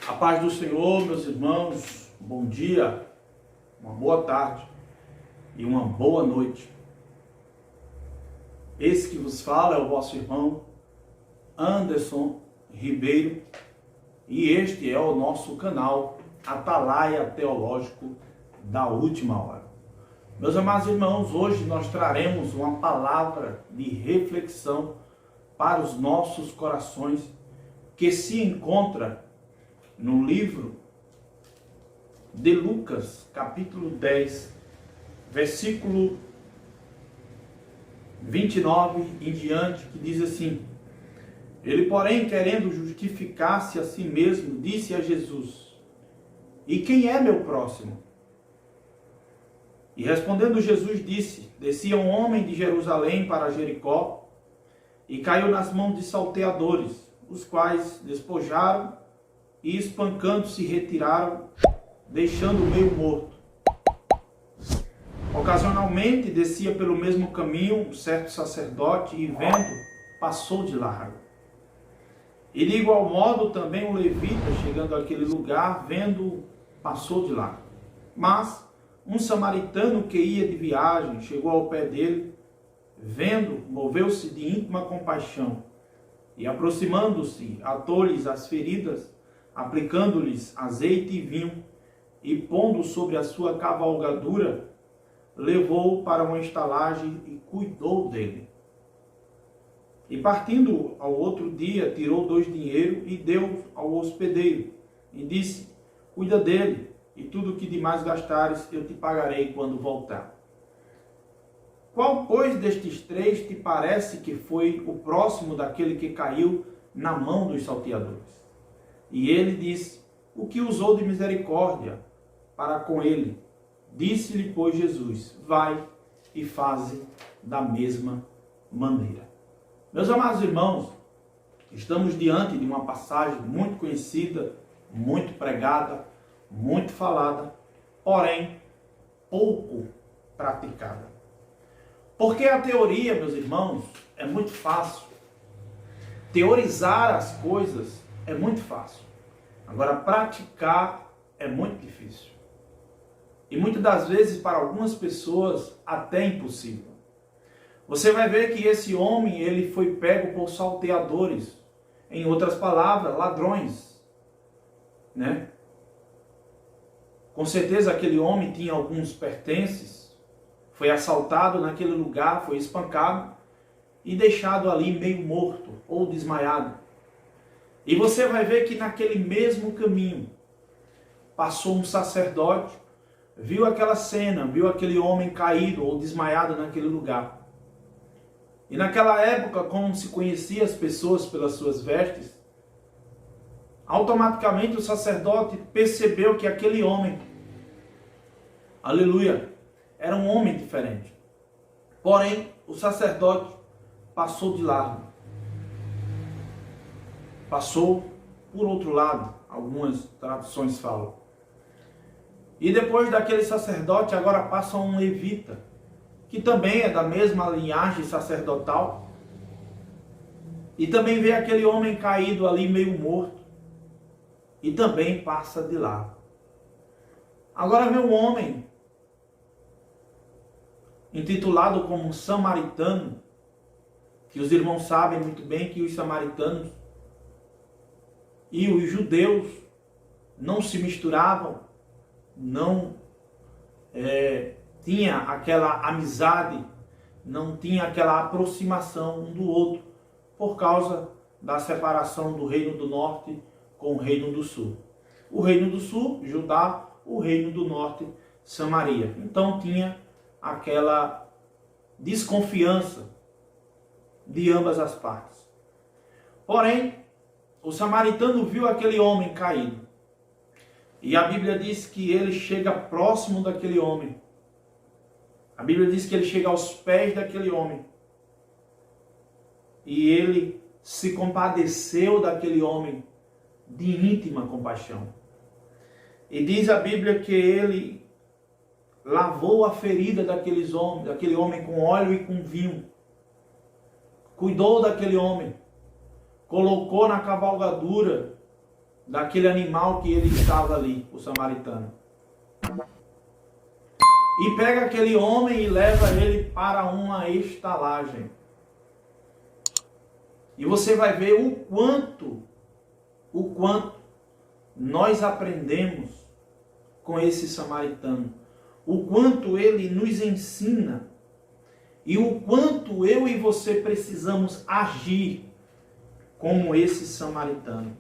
A paz do Senhor, meus irmãos, bom dia, uma boa tarde e uma boa noite. Esse que vos fala é o vosso irmão Anderson Ribeiro e este é o nosso canal Atalaia Teológico da Última Hora. Meus amados irmãos, hoje nós traremos uma palavra de reflexão para os nossos corações que se encontra no livro de Lucas, capítulo 10, versículo 29 em diante, que diz assim: Ele, porém, querendo justificar-se a si mesmo, disse a Jesus: E quem é meu próximo? E respondendo Jesus disse: Descia um homem de Jerusalém para Jericó e caiu nas mãos de salteadores, os quais despojaram e espancando-se retiraram, deixando-o meio morto. Ocasionalmente descia pelo mesmo caminho um certo sacerdote e vendo, passou de largo. E de igual modo também um levita, chegando àquele lugar, vendo, passou de largo. Mas um samaritano que ia de viagem chegou ao pé dele, vendo, moveu-se de íntima compaixão e aproximando-se, atou-lhes as feridas, aplicando-lhes azeite e vinho, e pondo sobre a sua cavalgadura, levou-o para uma estalagem e cuidou dele. E partindo ao outro dia, tirou 2 dinheiros e deu ao hospedeiro, e disse: Cuida dele, e tudo o que demais gastares eu te pagarei quando voltar. Qual, pois, destes 3 te parece que foi o próximo daquele que caiu na mão dos salteadores? E ele disse: O que usou de misericórdia para com ele? Disse-lhe, pois, Jesus: Vai e faze da mesma maneira. Meus amados irmãos, estamos diante de uma passagem muito conhecida, muito pregada, muito falada, porém pouco praticada. Porque a teoria, meus irmãos, é muito fácil. Teorizar as coisas é muito fácil. Agora, praticar é muito difícil. E muitas das vezes, para algumas pessoas, até impossível. Você vai ver que esse homem, ele foi pego por salteadores. Em outras palavras, ladrões. Né? Com certeza aquele homem tinha alguns pertences. Foi assaltado naquele lugar, foi espancado e deixado ali meio morto ou desmaiado. E você vai ver que naquele mesmo caminho passou um sacerdote, viu aquela cena, viu aquele homem caído ou desmaiado naquele lugar. E naquela época, como se conhecia as pessoas pelas suas vestes, automaticamente o sacerdote percebeu que aquele homem, aleluia, era um homem diferente. Porém, o sacerdote passou de largo. Passou por outro lado, algumas traduções falam. E depois daquele sacerdote, agora passa um levita, que também é da mesma linhagem sacerdotal. E também vê aquele homem caído ali meio morto. E também passa de largo. Agora vê um homem intitulado como um samaritano, que os irmãos sabem muito bem que os samaritanos e os judeus não se misturavam, não tinha aquela amizade, não tinha aquela aproximação um do outro, por causa da separação do reino do norte com o reino do sul. O reino do sul, Judá, o reino do norte, Samaria. Então tinha aquela desconfiança de ambas as partes. Porém, o samaritano viu aquele homem caído. E a Bíblia diz que ele chega próximo daquele homem. A Bíblia diz que ele chega aos pés daquele homem. E ele se compadeceu daquele homem de íntima compaixão. E diz a Bíblia que ele lavou a ferida daquele homem com óleo e com vinho. Cuidou daquele homem. Colocou na cavalgadura daquele animal que ele estava ali, o samaritano. E pega aquele homem e leva ele para uma estalagem. E você vai ver o quanto nós aprendemos com esse samaritano. O quanto ele nos ensina. E o quanto eu e você precisamos agir como esse samaritano.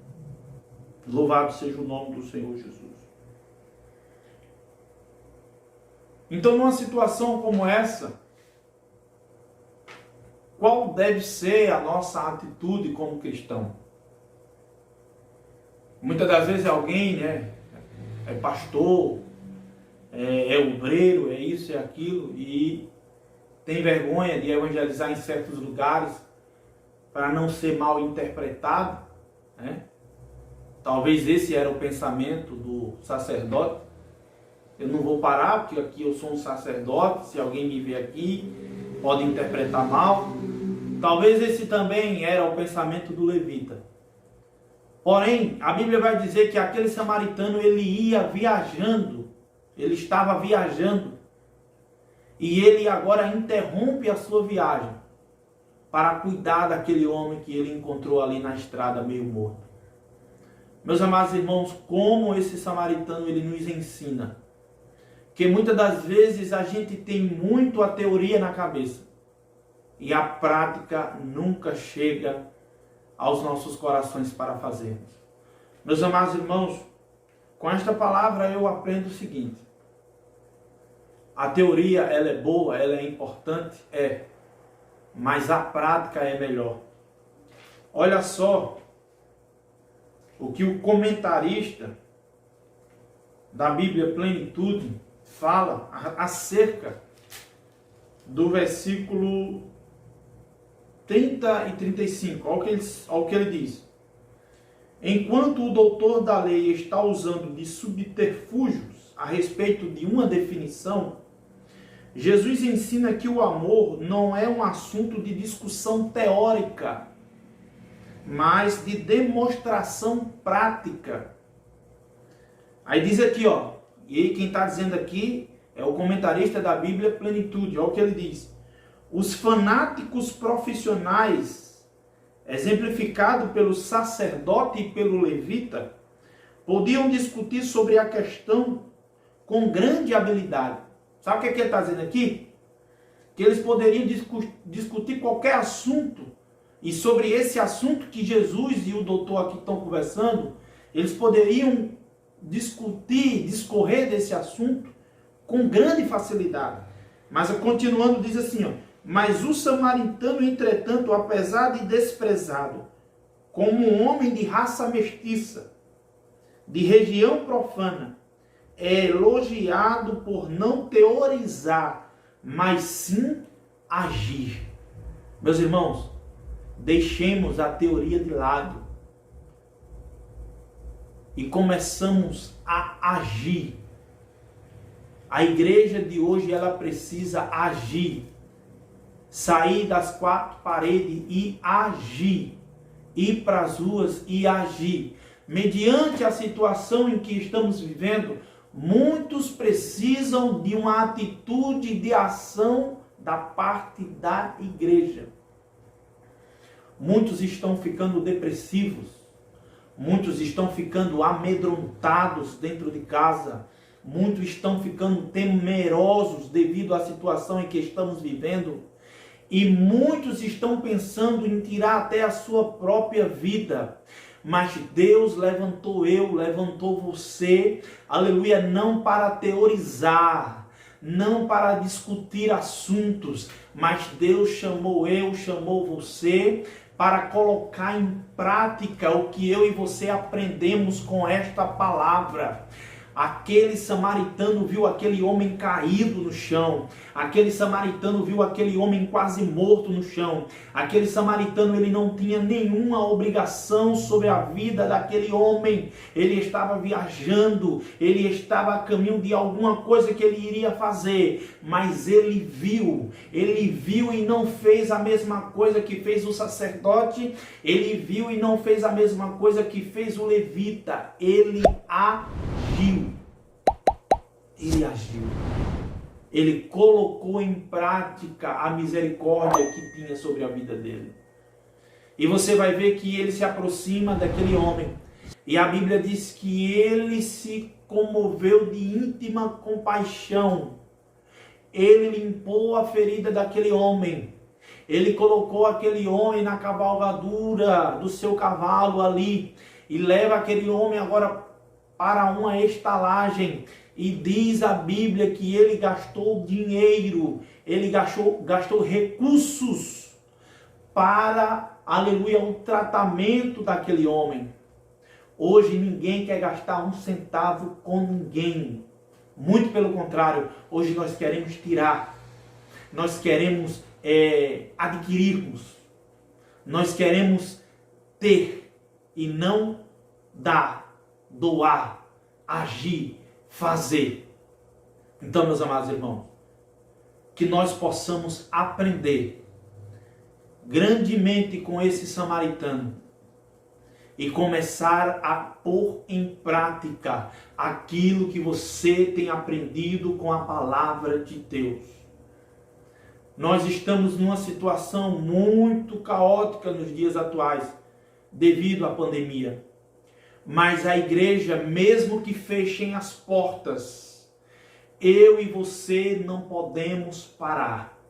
Louvado seja o nome do Senhor Jesus. Então, numa situação como essa, qual deve ser a nossa atitude como cristão? Muitas das vezes alguém, né, é pastor, é obreiro, é isso, é aquilo, e tem vergonha de evangelizar em certos lugares para não ser mal interpretado, né? Talvez esse era o pensamento do sacerdote. Eu não vou parar, porque aqui eu sou um sacerdote, se alguém me ver aqui, pode interpretar mal. Talvez esse também era o pensamento do levita. Porém, a Bíblia vai dizer que aquele samaritano, ele ia viajando, ele estava viajando, e ele agora interrompe a sua viagem para cuidar daquele homem que ele encontrou ali na estrada meio morto. Meus amados irmãos, como esse samaritano ele nos ensina que muitas das vezes a gente tem muito a teoria na cabeça e a prática nunca chega aos nossos corações para fazermos. Meus amados irmãos, com esta palavra eu aprendo o seguinte: a teoria ela é boa, ela é importante, mas a prática é melhor. Olha só o que o comentarista da Bíblia Plenitude fala acerca do versículo 30 e 35. Olha o que ele diz. Enquanto o doutor da lei está usando de subterfúgios a respeito de uma definição, Jesus ensina que o amor não é um assunto de discussão teórica, mas de demonstração prática. Aí diz aqui, e aí quem está dizendo aqui é o comentarista da Bíblia Plenitude. Olha o que ele diz. Os fanáticos profissionais, exemplificado pelo sacerdote e pelo levita, podiam discutir sobre a questão com grande habilidade. Sabe o que ele está dizendo aqui? Que eles poderiam discutir qualquer assunto. E sobre esse assunto que Jesus e o doutor aqui estão conversando, eles poderiam discorrer desse assunto com grande facilidade. Mas continuando, diz assim, mas o samaritano, entretanto, apesar de desprezado, como um homem de raça mestiça, de região profana, é elogiado por não teorizar, mas sim agir. Meus irmãos, deixemos a teoria de lado e começamos a agir. A igreja de hoje, ela precisa agir. Sair das quatro paredes e agir. Ir para as ruas e agir. Mediante a situação em que estamos vivendo, muitos precisam de uma atitude de ação da parte da igreja. Muitos estão ficando depressivos. Muitos estão ficando amedrontados dentro de casa. Muitos estão ficando temerosos devido à situação em que estamos vivendo. E muitos estão pensando em tirar até a sua própria vida. Mas Deus levantou você, aleluia, não para teorizar, não para discutir assuntos, mas Deus chamou você para colocar em prática o que eu e você aprendemos com esta palavra. Aquele samaritano viu aquele homem caído no chão. Aquele samaritano viu aquele homem quase morto no chão. Aquele samaritano, ele não tinha nenhuma obrigação sobre a vida daquele homem. Ele estava viajando, ele estava a caminho de alguma coisa que ele iria fazer. Mas ele viu e não fez a mesma coisa que fez o sacerdote. Ele viu e não fez a mesma coisa que fez o levita. Ele agiu. Ele colocou em prática a misericórdia que tinha sobre a vida dele. E você vai ver que ele se aproxima daquele homem. E a Bíblia diz que ele se comoveu de íntima compaixão. Ele limpou a ferida daquele homem. Ele colocou aquele homem na cavalgadura do seu cavalo ali. E leva aquele homem agora para uma estalagem. E diz a Bíblia que ele gastou dinheiro, ele gastou recursos para, aleluia, o tratamento daquele homem. Hoje ninguém quer gastar um centavo com ninguém. Muito pelo contrário, hoje nós queremos tirar, nós queremos adquirirmos, nós queremos ter e não dar, doar, agir, fazer. Então, meus amados irmãos, que nós possamos aprender grandemente com esse samaritano e começar a pôr em prática aquilo que você tem aprendido com a palavra de Deus. Nós estamos numa situação muito caótica nos dias atuais, devido à pandemia. Mas a igreja, mesmo que fechem as portas, eu e você não podemos parar.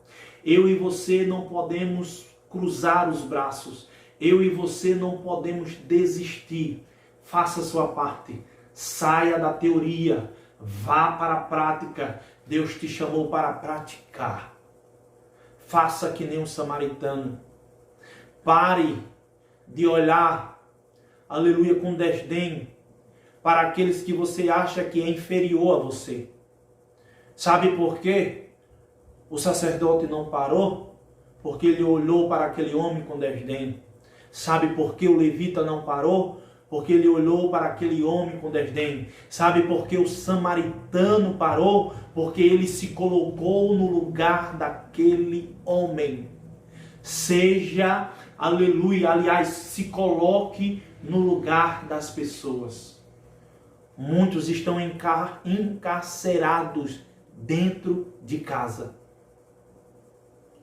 Eu e você não podemos cruzar os braços. Eu e você não podemos desistir. Faça a sua parte. Saia da teoria. Vá para a prática. Deus te chamou para praticar. Faça que nem um samaritano. Pare de olhar, aleluia, com desdém para aqueles que você acha que é inferior a você. Sabe por quê? O sacerdote não parou? Porque ele olhou para aquele homem com desdém. Sabe por que o levita não parou? Porque ele olhou para aquele homem com desdém. Sabe por que o samaritano parou? Porque ele se colocou no lugar daquele homem. Seja, aleluia, aliás, se coloque no lugar das pessoas. Muitos estão encarcerados dentro de casa.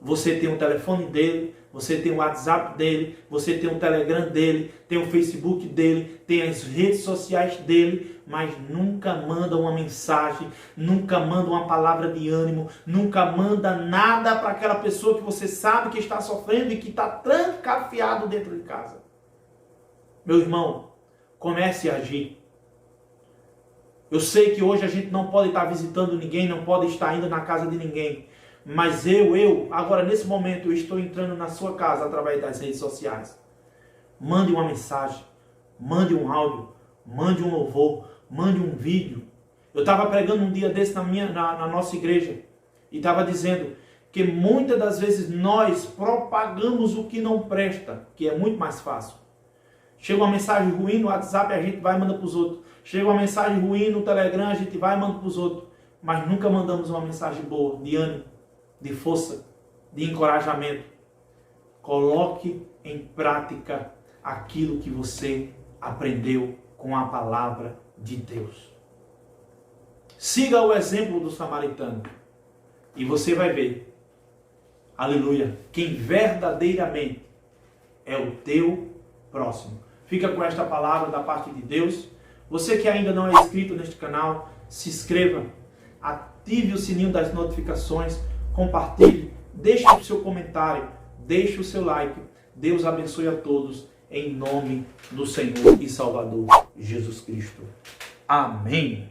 Você tem o telefone dele, você tem o WhatsApp dele, você tem o Telegram dele, tem o Facebook dele, tem as redes sociais dele, mas nunca manda uma mensagem, nunca manda uma palavra de ânimo, nunca manda nada para aquela pessoa que você sabe que está sofrendo e que está trancafiado dentro de casa. Meu irmão, comece a agir. Eu sei que hoje a gente não pode estar visitando ninguém, não pode estar indo na casa de ninguém. Mas agora nesse momento, eu estou entrando na sua casa através das redes sociais. Mande uma mensagem, mande um áudio, mande um louvor, mande um vídeo. Eu estava pregando um dia desse na nossa igreja e estava dizendo que muitas das vezes nós propagamos o que não presta, que é muito mais fácil. Chega uma mensagem ruim no WhatsApp, a gente vai e manda para os outros. Chega uma mensagem ruim no Telegram, a gente vai e manda para os outros. Mas nunca mandamos uma mensagem boa, de ânimo, de força, de encorajamento. Coloque em prática aquilo que você aprendeu com a palavra de Deus. Siga o exemplo do samaritano e você vai ver, aleluia, quem verdadeiramente é o teu próximo. Fica com esta palavra da parte de Deus. Você que ainda não é inscrito neste canal, se inscreva, ative o sininho das notificações, compartilhe, deixe o seu comentário, deixe o seu like. Deus abençoe a todos, em nome do Senhor e Salvador Jesus Cristo. Amém.